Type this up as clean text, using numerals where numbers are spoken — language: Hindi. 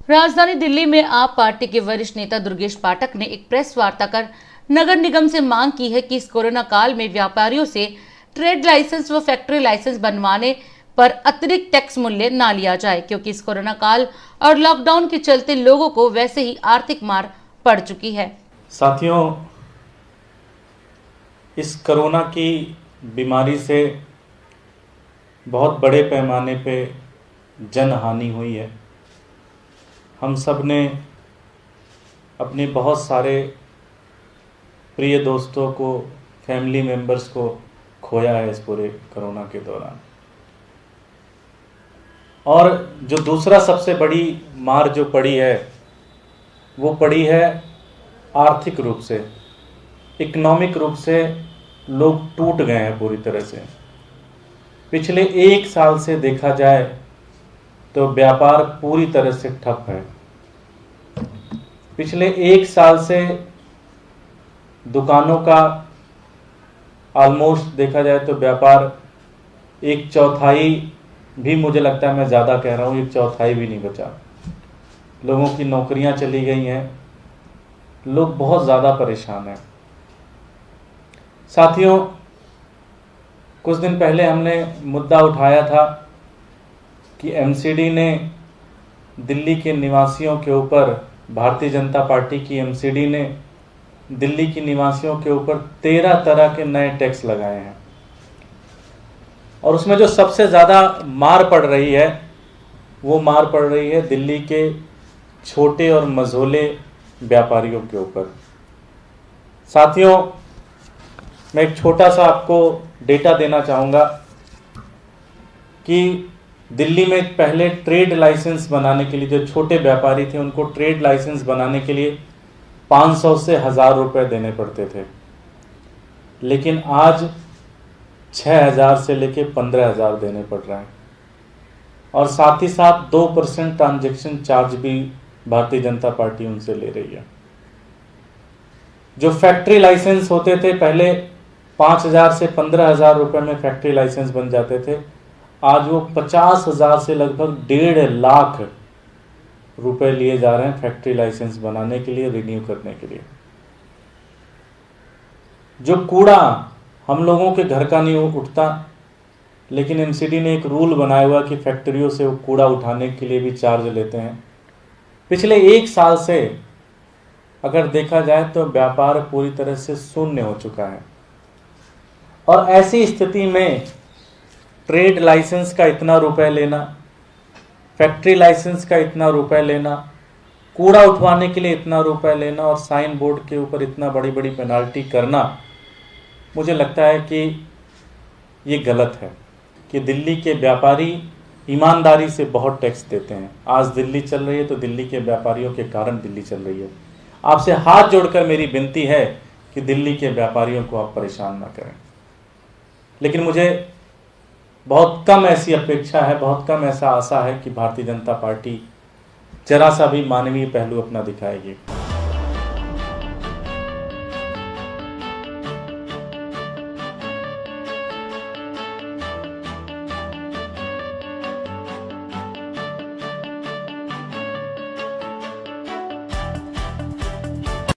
राजधानी दिल्ली में आप पार्टी के वरिष्ठ नेता दुर्गेश पाठक ने एक प्रेस वार्ता कर नगर निगम से मांग की है कि इस कोरोना काल में व्यापारियों से ट्रेड लाइसेंस व फैक्ट्री लाइसेंस बनवाने पर अतिरिक्त टैक्स मूल्य न लिया जाए, क्योंकि इस कोरोना काल और लॉकडाउन के चलते लोगों को वैसे ही आर्थिक मार पड़ चुकी है। साथियों, इस कोरोना की बीमारी से बहुत बड़े पैमाने पे जन हानि हुई है। हम सब ने अपने बहुत सारे प्रिय दोस्तों को, फैमिली मेंबर्स को खोया है इस पूरे कोरोना के दौरान। और जो दूसरा सबसे बड़ी मार जो पड़ी है वो पड़ी है आर्थिक रूप से, इकोनॉमिक रूप से लोग टूट गए हैं पूरी तरह से। पिछले 1 साल से देखा जाए तो व्यापार पूरी तरह से ठप है। पिछले 1 साल से दुकानों का ऑलमोस्ट देखा जाए तो व्यापार 1/4 भी, मुझे लगता है मैं ज़्यादा कह रहा हूँ, 1/4 भी नहीं बचा। लोगों की नौकरियां चली गई हैं, लोग बहुत ज़्यादा परेशान हैं। साथियों, कुछ दिन पहले हमने मुद्दा उठाया था कि एमसीडी ने दिल्ली के निवासियों के ऊपर, भारतीय जनता पार्टी की एमसीडी ने दिल्ली के निवासियों के ऊपर 13 तरह के नए टैक्स लगाए हैं। और उसमें जो सबसे ज़्यादा मार पड़ रही है वो मार पड़ रही है दिल्ली के छोटे और मझोले व्यापारियों के ऊपर। साथियों, मैं एक छोटा सा आपको डेटा देना चाहूँगा कि दिल्ली में पहले ट्रेड लाइसेंस बनाने के लिए जो छोटे व्यापारी थे उनको ट्रेड लाइसेंस बनाने के लिए 500 से 1000 रुपये देने पड़ते थे, लेकिन आज 6000 से लेके 15000 देने पड़ रहे हैं। और साथ ही साथ 2% ट्रांजैक्शन चार्ज भी भारतीय जनता पार्टी उनसे ले रही है। जो फैक्ट्री लाइसेंस होते थे पहले 5000 से 15000 रुपये में फैक्ट्री लाइसेंस बन जाते थे, आज वो 50,000 से लगभग 1.5 लाख रुपए लिए जा रहे हैं फैक्ट्री लाइसेंस बनाने के लिए, रिन्यू करने के लिए। जो कूड़ा हम लोगों के घर का नहीं उठता, लेकिन एमसीडी ने एक रूल बनाया हुआ कि फैक्ट्रियों से वो कूड़ा उठाने के लिए भी चार्ज लेते हैं। पिछले 1 साल से अगर देखा जाए तो व्यापार पूरी तरह से शून्य हो चुका है। और ऐसी स्थिति में ट्रेड लाइसेंस का इतना रुपए लेना, फैक्ट्री लाइसेंस का इतना रुपए लेना, कूड़ा उठवाने के लिए इतना रुपए लेना और साइन बोर्ड के ऊपर इतना बड़ी बड़ी पेनाल्टी करना, मुझे लगता है कि ये गलत है। कि दिल्ली के व्यापारी ईमानदारी से बहुत टैक्स देते हैं। आज दिल्ली चल रही है तो दिल्ली के व्यापारियों के कारण दिल्ली चल रही है। आपसे हाथ जोड़कर मेरी विनती है कि दिल्ली के व्यापारियों को आप परेशान ना करें। लेकिन मुझे बहुत कम ऐसी अपेक्षा है, बहुत कम ऐसा आशा है कि भारतीय जनता पार्टी जरा सा भी मानवीय पहलू अपना दिखाएगी।